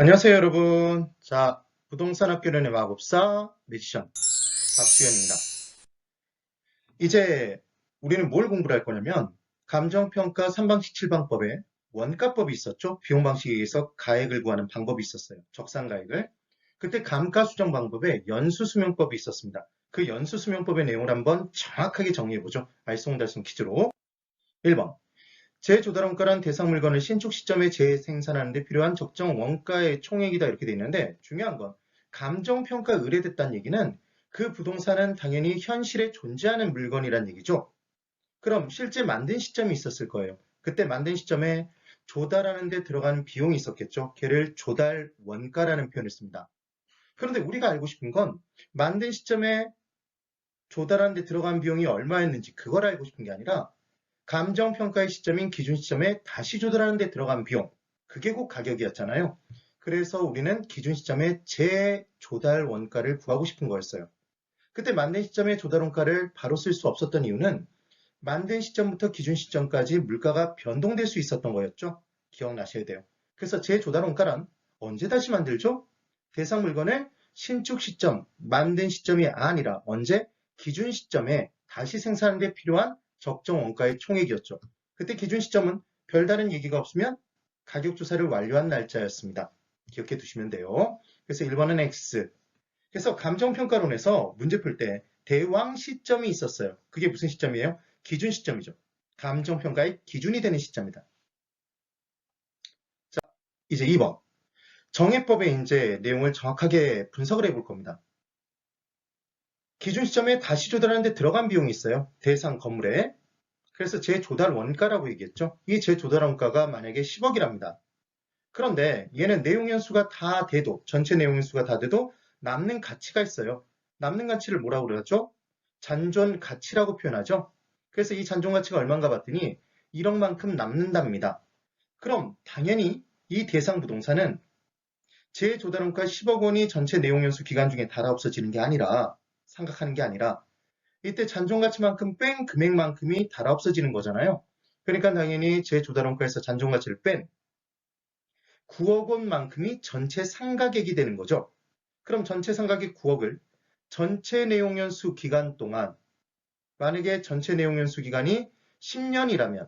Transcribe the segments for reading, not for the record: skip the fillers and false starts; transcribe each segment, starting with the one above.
안녕하세요, 여러분. 자, 부동산 학교련의 마법사 매지션 박수현입니다. 이제 우리는 뭘 공부를 할 거냐면 감정평가 3방식 7방법에 원가법이 있었죠. 비용방식에 의해서 가액을 구하는 방법이 있었어요. 적산가액을. 그때 감가수정 방법에 연수수명법이 있었습니다. 그 연수수명법의 내용을 한번 정확하게 정리해보죠. 알쏭달쏭 퀴즈로. 1번. 재조달원가란 대상 물건을 신축 시점에 재생산하는 데 필요한 적정 원가의 총액이다 이렇게 돼 있는데 중요한 건 감정평가 의뢰됐다는 얘기는 그 부동산은 당연히 현실에 존재하는 물건이란 얘기죠. 그럼 실제 만든 시점이 있었을 거예요. 그때 만든 시점에 조달하는 데 들어가는 비용이 있었겠죠. 걔를 조달 원가라는 표현을 씁니다. 그런데 우리가 알고 싶은 건 만든 시점에 조달하는 데 들어간 비용이 얼마였는지 그걸 알고 싶은 게 아니라 감정평가의 시점인 기준 시점에 다시 조달하는 데 들어간 비용, 그게 곧 가격이었잖아요. 그래서 우리는 기준 시점에 재조달 원가를 구하고 싶은 거였어요. 그때 만든 시점에 조달 원가를 바로 쓸 수 없었던 이유는 만든 시점부터 기준 시점까지 물가가 변동될 수 있었던 거였죠. 기억나셔야 돼요. 그래서 재조달 원가란 언제 다시 만들죠? 대상 물건을 신축 시점, 만든 시점이 아니라 언제? 기준 시점에 다시 생산하는 데 필요한 적정 원가의 총액이었죠. 그때 기준 시점은 별다른 얘기가 없으면 가격 조사를 완료한 날짜였습니다. 기억해 두시면 돼요. 그래서 1번은 X. 그래서 감정평가론에서 문제 풀 때 대왕 시점이 있었어요. 그게 무슨 시점이에요? 기준 시점이죠. 감정평가의 기준이 되는 시점이다. 자, 이제 2번. 정해법의 이제 내용을 정확하게 분석을 해볼 겁니다. 기준 시점에 다시 조달하는데 들어간 비용이 있어요. 대상 건물에. 그래서 재조달 원가라고 얘기했죠. 이 재조달 원가가 만약에 10억이랍니다. 그런데 얘는 내용연수가 다 돼도, 전체 내용연수가 다 돼도 남는 가치가 있어요. 남는 가치를 뭐라고 그러죠? 잔존 가치라고 표현하죠. 그래서 이 잔존 가치가 얼마인가 봤더니 1억만큼 남는답니다. 그럼 당연히 이 대상 부동산은 재조달 원가 10억 원이 전체 내용연수 기간 중에 다 없어지는 게 아니라, 생각하는 게 아니라 이때 잔존가치만큼 뺀 금액만큼이 달아 없어지는 거잖아요. 그러니까 당연히 재조달원가에서 잔존가치를 뺀 9억 원만큼이 전체 상가액이 되는 거죠. 그럼 전체 상가액 9억을 전체 내용연수 기간 동안 만약에 전체 내용연수 기간이 10년이라면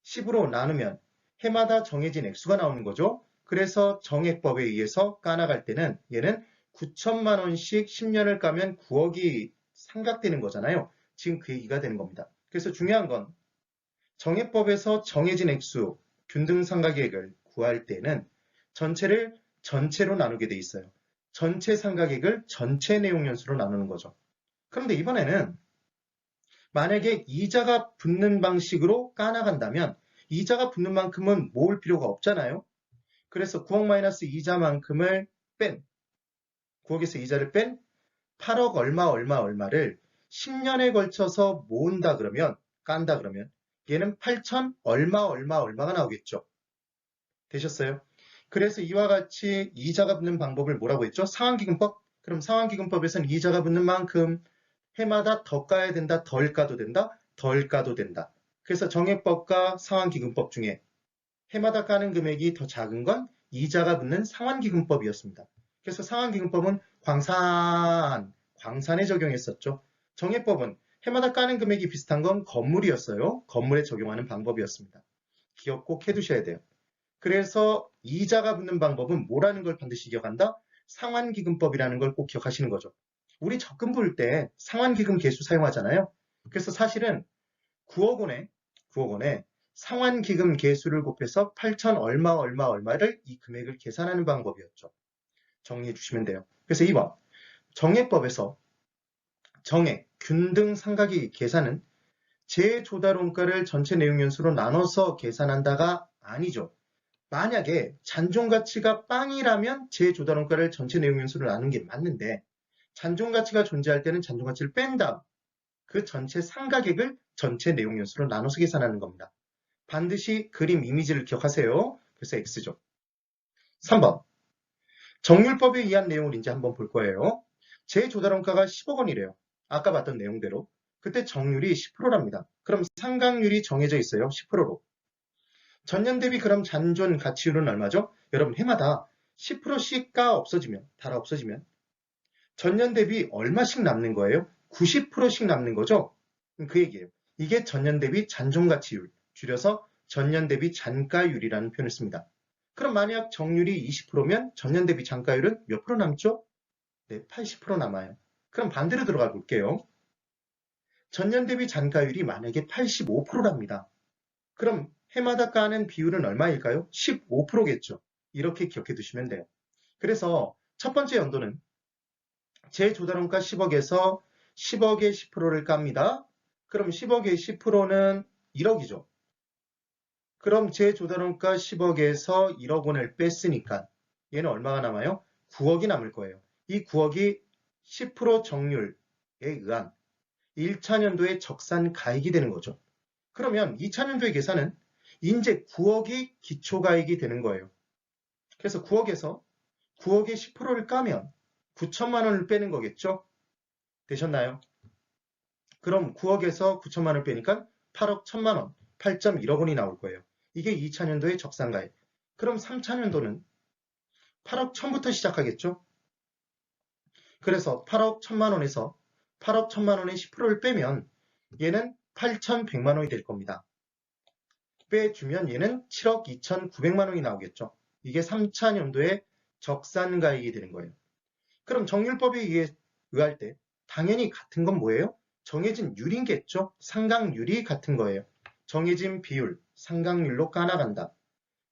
10으로 나누면 해마다 정해진 액수가 나오는 거죠. 그래서 정액법에 의해서 까나갈 때는 얘는 9천만 원씩 10년을 까면 9억이 상각되는 거잖아요. 지금 그 얘기가 되는 겁니다. 그래서 중요한 건 정해법에서 정해진 액수, 균등상가계획을 구할 때는 전체를 전체로 나누게 돼 있어요. 전체 상가계획을 전체 내용연수로 나누는 거죠. 그런데 이번에는 만약에 이자가 붙는 방식으로 까나간다면 이자가 붙는 만큼은 모을 필요가 없잖아요. 그래서 9억 마이너스 이자만큼을 뺀 9억에서 이자를 뺀 8억 얼마를 10년에 걸쳐서 모은다 그러면 깐다 그러면 얘는 8천 얼마가 나오겠죠. 되셨어요? 그래서 이와 같이 이자가 붙는 방법을 뭐라고 했죠? 상환기금법? 그럼 상환기금법에서는 이자가 붙는 만큼 해마다 더 까야 된다, 덜 까도 된다, 덜 까도 된다. 그래서 정액법과 상환기금법 중에 해마다 까는 금액이 더 작은 건 이자가 붙는 상환기금법이었습니다. 그래서 상환기금법은 광산에 적용했었죠. 정액법은 해마다 까는 금액이 비슷한 건 건물이었어요. 건물에 적용하는 방법이었습니다. 기억 꼭 해두셔야 돼요. 그래서 이자가 붙는 방법은 뭐라는 걸 반드시 기억한다? 상환기금법이라는 걸 꼭 기억하시는 거죠. 우리 적금 부을 때 상환기금 계수 사용하잖아요. 그래서 사실은 9억 원에 상환기금 계수를 곱해서 8천 얼마를 이 금액을 계산하는 방법이었죠. 정리해 주시면 돼요. 그래서 2번 정액법에서 정액, 균등 상각의 계산은 재조달원가를 전체 내용연수로 나눠서 계산한다가 아니죠. 만약에 잔존가치가 빵이라면 재조달원가를 전체 내용연수로 나누는 게 맞는데 잔존가치가 존재할 때는 잔존가치를 뺀 다음 그 전체 상가액을 전체 내용연수로 나눠서 계산하는 겁니다. 반드시 그림 이미지를 기억하세요. 그래서 X죠. 3번 정률법에 의한 내용을 이제 한번 볼 거예요. 재조달원가가 10억 원이래요. 아까 봤던 내용대로. 그때 정률이 10%랍니다. 그럼 상각률이 정해져 있어요. 10%로. 전년 대비 그럼 잔존 가치율은 얼마죠? 여러분 해마다 10%씩가 없어지면, 달아 없어지면 전년 대비 얼마씩 남는 거예요? 90%씩 남는 거죠? 그 얘기예요. 이게 전년 대비 잔존가치율, 줄여서 전년 대비 잔가율이라는 표현을 씁니다. 그럼 만약 정률이 20%면 전년 대비 잔가율은 몇 프로 남죠? 네, 80% 남아요. 그럼 반대로 들어가 볼게요. 전년 대비 잔가율이 만약에 85%랍니다. 그럼 해마다 까는 비율은 얼마일까요? 15%겠죠. 이렇게 기억해 두시면 돼요. 그래서 첫 번째 연도는 재조달원가 10억에서 10억의 10%를 깝니다. 그럼 10억의 10%는 1억이죠. 그럼 재조달원가 10억에서 1억 원을 뺐으니까 얘는 얼마가 남아요? 9억이 남을 거예요. 이 9억이 10% 정률에 의한 1차년도의 적산가액이 되는 거죠. 그러면 2차년도의 계산은 이제 9억이 기초가액이 되는 거예요. 그래서 9억에서 9억의 10%를 까면 9천만 원을 빼는 거겠죠? 되셨나요? 그럼 9억에서 9천만 원을 빼니까 8억 1천만 원, 8.1억 원이 나올 거예요. 이게 2차년도의 적산가액. 그럼 3차년도는 8억 1천부터 시작하겠죠? 그래서 8억 1천만 원에서 8억 1천만 원의 10%를 빼면 얘는 8,100만 원이 될 겁니다. 빼주면 얘는 7억 2,900만 원이 나오겠죠. 이게 3차년도의 적산가액이 되는 거예요. 그럼 정률법에 의할 때 당연히 같은 건 뭐예요? 정해진 율이겠죠. 상각률이 같은 거예요. 정해진 비율, 상각률로 까나간다.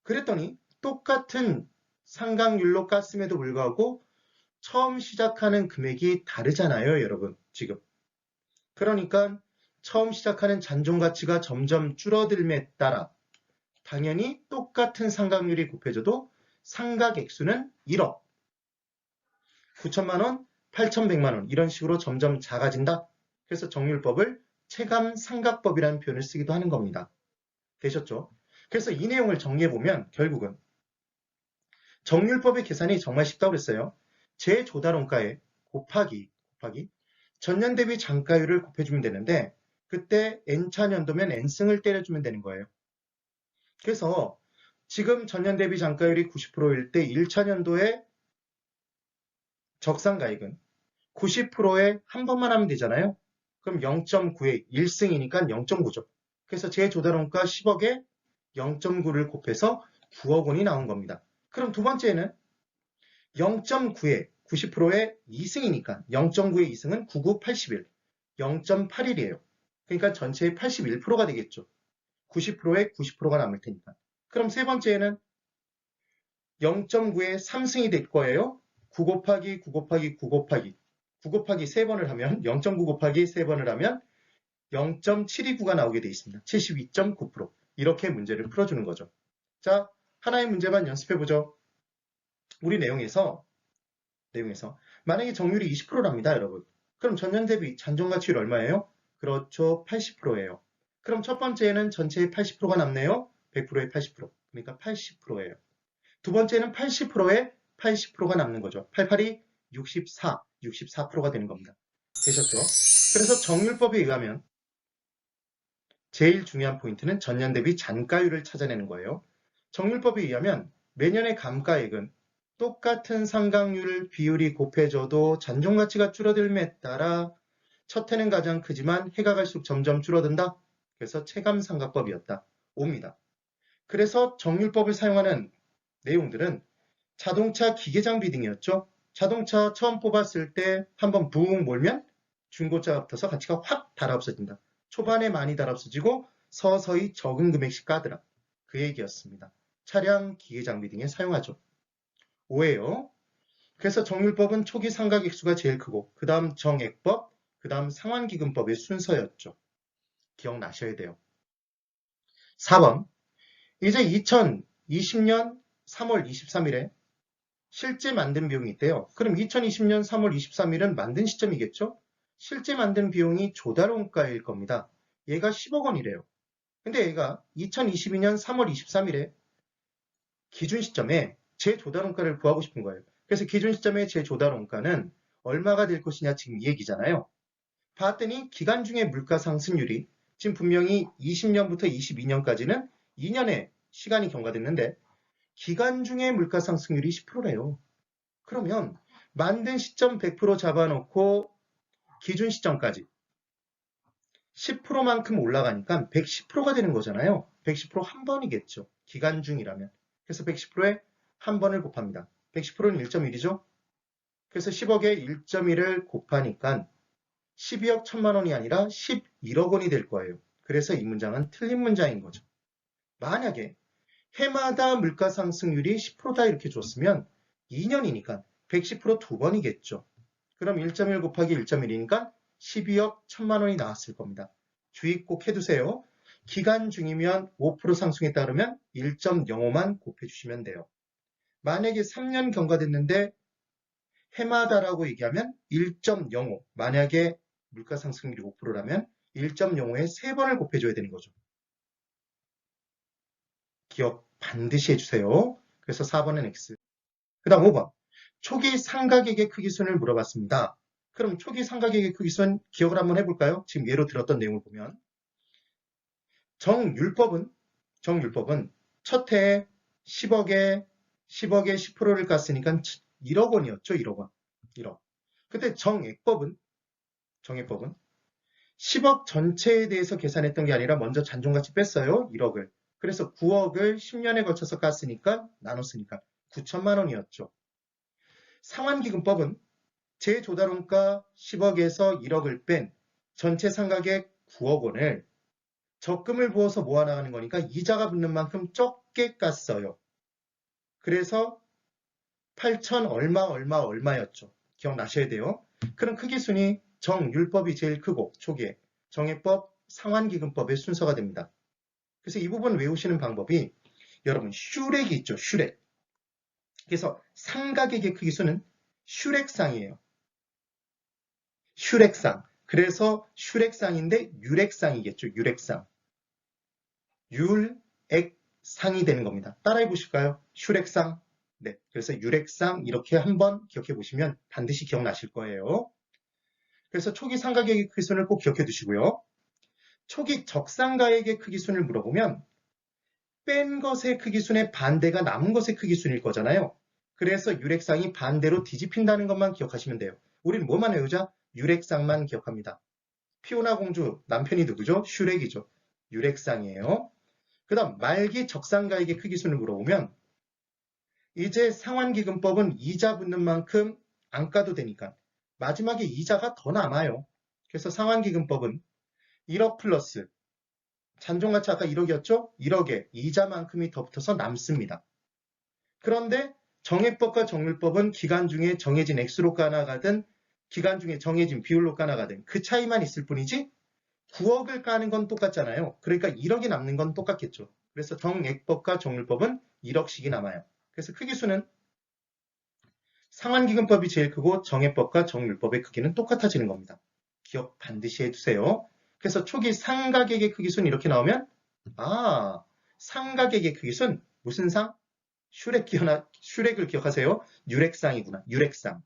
그랬더니 똑같은 상각률로 깠음에도 불구하고 처음 시작하는 금액이 다르잖아요, 여러분. 지금. 그러니까 처음 시작하는 잔존가치가 점점 줄어들음에 따라 당연히 똑같은 상각률이 곱해져도 상각액수는 1억, 9천만 원, 8,100만 원 이런 식으로 점점 작아진다. 그래서 정률법을 체감상각법이라는 표현을 쓰기도 하는 겁니다. 되셨죠? 그래서 이 내용을 정리해보면 결국은 정률법의 계산이 정말 쉽다고 그랬어요. 재조달원가에 곱하기 전년 대비 잔가율을 곱해주면 되는데 그때 n차년도면 n승을 때려주면 되는 거예요. 그래서 지금 전년 대비 잔가율이 90%일 때 1차년도에 적산가액은 90%에 한 번만 하면 되잖아요. 그럼 0.9에 1승이니까 0.9죠. 그래서 재조달원가 10억에 0.9를 곱해서 9억 원이 나온 겁니다. 그럼 두 번째는 0.9에 90%에 2승이니까 0.9의 2승은 99, 81, 0.81이에요. 그러니까 전체의 81%가 되겠죠. 90%에 90%가 남을 테니까. 그럼 세 번째에는 0.9의 3승이 될 거예요. 9 곱하기 9 곱하기 9 곱하기 9 곱하기 3번을 하면 0.9 곱하기 3번을 하면 0.729가 나오게 되어 있습니다. 72.9%. 이렇게 문제를 풀어주는 거죠. 자, 하나의 문제만 연습해보죠. 우리 내용에서 만약에 정률이 20%랍니다, 여러분. 그럼 전년 대비 잔존가치율 얼마예요? 그렇죠, 80%예요. 그럼 첫 번째에는 전체의 80%가 남네요. 100%의 80%. 그러니까 80%예요. 두 번째는 80%에 80%가 남는 거죠. 88이 64%가 되는 겁니다. 되셨죠? 그래서 정률법에 의하면 제일 중요한 포인트는 전년 대비 잔가율을 찾아내는 거예요. 정률법에 의하면 매년의 감가액은 똑같은 상각률 비율이 곱해져도 잔존가치가 줄어들음에 따라 첫 해는 가장 크지만 해가 갈수록 점점 줄어든다. 그래서 체감상각법이었다. 옵니다. 그래서 정률법을 사용하는 내용들은 자동차 기계장비 등이었죠. 자동차 처음 뽑았을 때 한번 붕 몰면 중고차가 붙어서 가치가 확 달아없어진다. 초반에 많이 달아없어지고 서서히 적은 금액씩 까더라. 그 얘기였습니다. 차량, 기계장비 등에 사용하죠. 오해요. 그래서 정률법은 초기 상각액수가 제일 크고 그 다음 정액법, 그 다음 상환기금법의 순서였죠. 기억나셔야 돼요. 4번. 이제 2020년 3월 23일에 실제 만든 비용이 있대요. 그럼 2020년 3월 23일은 만든 시점이겠죠? 실제 만든 비용이 조달원가일 겁니다. 얘가 10억 원이래요. 근데 얘가 2022년 3월 23일에 기준 시점에 재조달원가를 구하고 싶은 거예요. 그래서 기준 시점에 재조달원가는 얼마가 될 것이냐 지금 이 얘기잖아요. 봤더니 기간 중에 물가 상승률이 지금 분명히 20년부터 22년까지는 2년의 시간이 경과됐는데 기간 중에 물가상승률이 10%래요. 그러면 만든 시점 100% 잡아놓고 기준 시점까지 10%만큼 올라가니까 110%가 되는 거잖아요. 110%한 번이겠죠. 기간 중이라면. 그래서 110%에 한 번을 곱합니다. 110%는 1.1이죠. 그래서 10억에 1.1을 곱하니까 12억 1천만 원이 아니라 11억 원이 될 거예요. 그래서 이 문장은 틀린 문장인 거죠. 만약에 해마다 물가 상승률이 10%다 이렇게 줬으면 2년이니까 110% 두 번이겠죠. 그럼 1.1 곱하기 1.1이니까 12억 1천만 원이 나왔을 겁니다. 주의 꼭 해두세요. 기간 중이면 5% 상승했다 그러면 1.05만 곱해주시면 돼요. 만약에 3년 경과됐는데 해마다라고 얘기하면 1.05, 만약에 물가 상승률이 5%라면 1.05에 3번을 곱해줘야 되는 거죠. 기억 반드시 해주세요. 그래서 4번은 X. 그 다음 5번. 초기 상가계획의 크기순을 물어봤습니다. 그럼 초기 상가계획의 크기순 기억을 한번 해볼까요? 지금 예로 들었던 내용을 보면 정율법은 첫 해에 10억에 10%를 깠으니까 1억 원이었죠. 1억 원. 1억. 그때 정액법은 10억 전체에 대해서 계산했던 게 아니라 먼저 잔존가치 뺐어요. 1억을. 그래서 9억을 10년에 걸쳐서 깠으니까 나눴으니까 9천만 원이었죠. 상환기금법은 재조달원가 10억에서 1억을 뺀 전체 상가액 9억 원을 적금을 부어서 모아나가는 거니까 이자가 붙는 만큼 적게 깠어요. 그래서 8천 얼마였죠. 기억나셔야 돼요. 그럼 크기순이 정율법이 제일 크고 초기에 정액법, 상환기금법의 순서가 됩니다. 그래서 이 부분 외우시는 방법이 여러분 슈렉이 있죠. 슈렉. 그래서 상가객의 크기수는 슈렉상이에요. 슈렉상. 그래서 슈렉상인데 유렉상이겠죠. 유렉상. 율액상이 되는 겁니다. 따라해 보실까요? 슈렉상. 네. 그래서 유렉상 이렇게 한번 기억해 보시면 반드시 기억나실 거예요. 그래서 초기 상가객의 크기순을 꼭 기억해 두시고요. 초기 적상가액의 크기순을 물어보면 뺀 것의 크기순의 반대가 남은 것의 크기순일 거잖아요. 그래서 유렉상이 반대로 뒤집힌다는 것만 기억하시면 돼요. 우리는 뭐만 외우자? 유렉상만 기억합니다. 피오나 공주 남편이 누구죠? 슈렉이죠. 유렉상이에요. 그 다음 말기 적상가액의 크기순을 물어보면 이제 상환기금법은 이자 붙는 만큼 안 까도 되니까 마지막에 이자가 더 남아요. 그래서 상환기금법은 1억 플러스 잔존가치 아까 1억이었죠? 1억에 이자만큼이 더 붙어서 남습니다. 그런데 정액법과 정률법은 기간 중에 정해진 액수로 까나가든 기간 중에 정해진 비율로 까나가든 그 차이만 있을 뿐이지 9억을 까는 건 똑같잖아요. 그러니까 1억이 남는 건 똑같겠죠. 그래서 정액법과 정률법은 1억씩이 남아요. 그래서 크기수는 상환기금법이 제일 크고 정액법과 정률법의 크기는 똑같아지는 겁니다. 기억 반드시 해두세요. 그래서 초기 상가객의 크기수는 이렇게 나오면 상가객의 크기수는 무슨 상? 슈렉을 기억하세요. 유렉상이구나. 유렉상.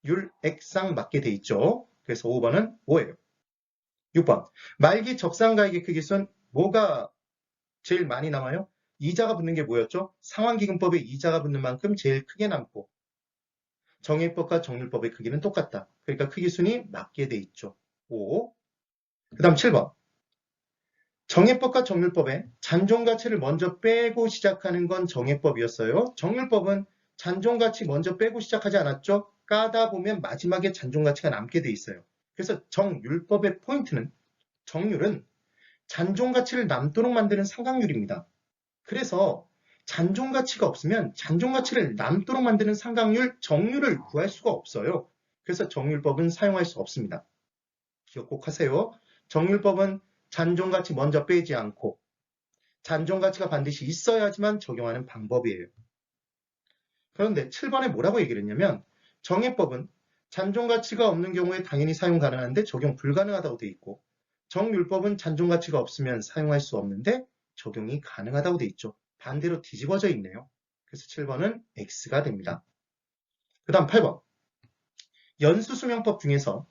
율액상 맞게 돼 있죠. 그래서 5번은 5예요. 6번. 말기 적상가액의 크기수는 뭐가 제일 많이 남아요? 이자가 붙는 게 뭐였죠? 상환기금법에 이자가 붙는 만큼 제일 크게 남고 정액법과 정률법의 크기는 똑같다. 그러니까 크기순이 맞게 돼 있죠. 5. 그 다음 7번. 정액법과 정률법에 잔존가치를 먼저 빼고 시작하는 건 정액법이었어요. 정률법은 잔존가치 먼저 빼고 시작하지 않았죠? 까다 보면 마지막에 잔존가치가 남게 돼 있어요. 그래서 정율법의 포인트는 정률은 잔존가치를 남도록 만드는 상각률입니다. 그래서 잔존가치가 없으면 잔존가치를 남도록 만드는 상각률, 정률을 구할 수가 없어요. 그래서 정률법은 사용할 수 없습니다. 기억 꼭 하세요. 정률법은 잔존가치 먼저 빼지 않고 잔존가치가 반드시 있어야지만 적용하는 방법이에요. 그런데 7번에 뭐라고 얘기를 했냐면 정액법은 잔존가치가 없는 경우에 당연히 사용 가능한데 적용 불가능하다고 돼 있고 정률법은 잔존가치가 없으면 사용할 수 없는데 적용이 가능하다고 돼 있죠. 반대로 뒤집어져 있네요. 그래서 7번은 X가 됩니다. 그 다음 8번. 연수수명법 중에서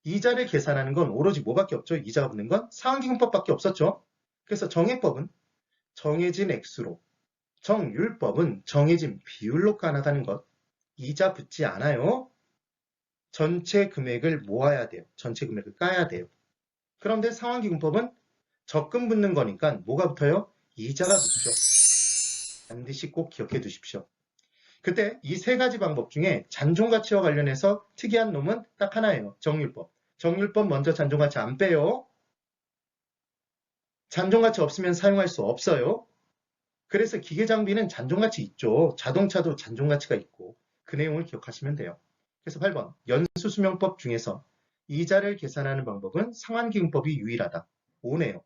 이자를 계산하는 건 오로지 뭐밖에 없죠? 이자가 붙는 건 상환기금법밖에 없었죠. 그래서 정액법은 정해진 액수로 정율법은 정해진 비율로 가나가는 것. 이자 붙지 않아요. 전체 금액을 모아야 돼요. 전체 금액을 까야 돼요. 그런데 상환기금법은 적금 붙는 거니까 뭐가 붙어요? 이자가 붙죠. 반드시 꼭 기억해 두십시오. 그때 이 세 가지 방법 중에 잔존가치와 관련해서 특이한 놈은 딱 하나예요. 정율법. 정율법 먼저 잔존가치 안 빼요. 잔존가치 없으면 사용할 수 없어요. 그래서 기계장비는 잔존가치 있죠. 자동차도 잔존가치가 있고 그 내용을 기억하시면 돼요. 그래서 8번 연수수명법 중에서 이자를 계산하는 방법은 상환기금법이 유일하다. 5네요.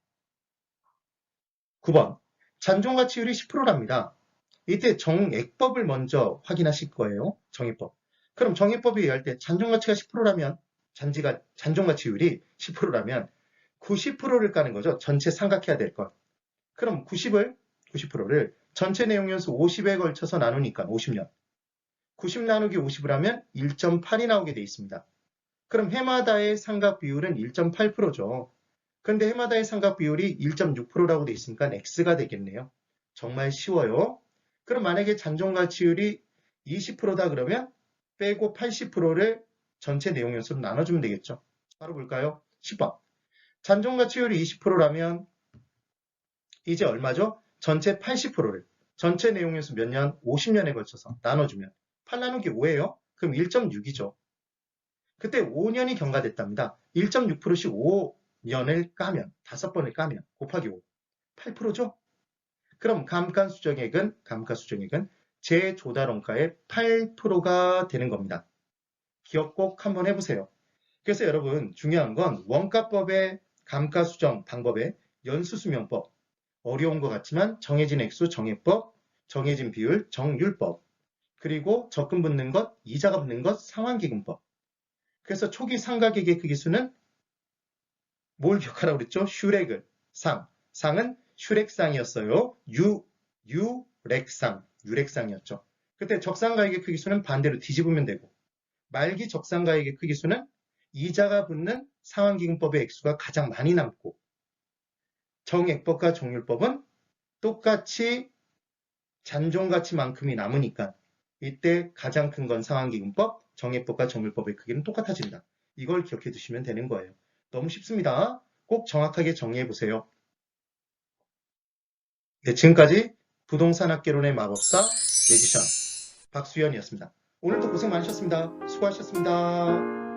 9번 잔존가치율이 10%랍니다. 이때 정액법을 먼저 확인하실 거예요. 정액법. 그럼 정액법에 의할 때 잔존가치가 10%라면 잔존가치율이 10%라면 90%를 까는 거죠. 전체 삼각해야 될 것. 그럼 90%를 전체 내용연수 50에 걸쳐서 나누니까 50년. 90 나누기 50을 하면 1.8이 나오게 돼 있습니다. 그럼 해마다의 상각 비율은 1.8%죠. 근데 해마다의 상각 비율이 1.6%라고 돼 있으니까 X가 되겠네요. 정말 쉬워요. 그럼 만약에 잔존가치율이 20%다 그러면 빼고 80%를 전체 내용연수로 나눠주면 되겠죠. 바로 볼까요? 10번. 잔존가치율이 20%라면 이제 얼마죠? 전체 80%를 전체 내용연수 몇 년? 50년에 걸쳐서 나눠주면 8 나누기 5예요. 그럼 1.6이죠. 그때 5년이 경과됐답니다. 1.6%씩 5년을 까면 5번을 까면 곱하기 5 8%죠? 그럼 감가수정액은 제조달원가의 8%가 되는 겁니다. 기억 꼭 한번 해보세요. 그래서 여러분 중요한 건 원가법의 감가수정 방법의 연수수명법 어려운 것 같지만 정해진 액수 정액법, 정해진 비율 정율법 그리고 적금 붙는 것, 이자가 붙는 것 상환기금법. 그래서 초기 상가계획 크기수는 뭘 기억하라고 그랬죠? 슈렉을 상은 슈렉상이었어요. 유렉상이었죠. 그때 적상가액의 크기수는 반대로 뒤집으면 되고 말기 적상가액의 크기수는 이자가 붙는 상환기금법의 액수가 가장 많이 남고 정액법과 정율법은 똑같이 잔존가치만큼이 남으니까 이때 가장 큰 건 상환기금법, 정액법과 정율법의 크기는 똑같아진다. 이걸 기억해 두시면 되는 거예요. 너무 쉽습니다. 꼭 정확하게 정리해 보세요. 네, 지금까지 부동산학개론의 마법사 매지션 박수현이었습니다. 오늘도 고생 많으셨습니다. 수고하셨습니다.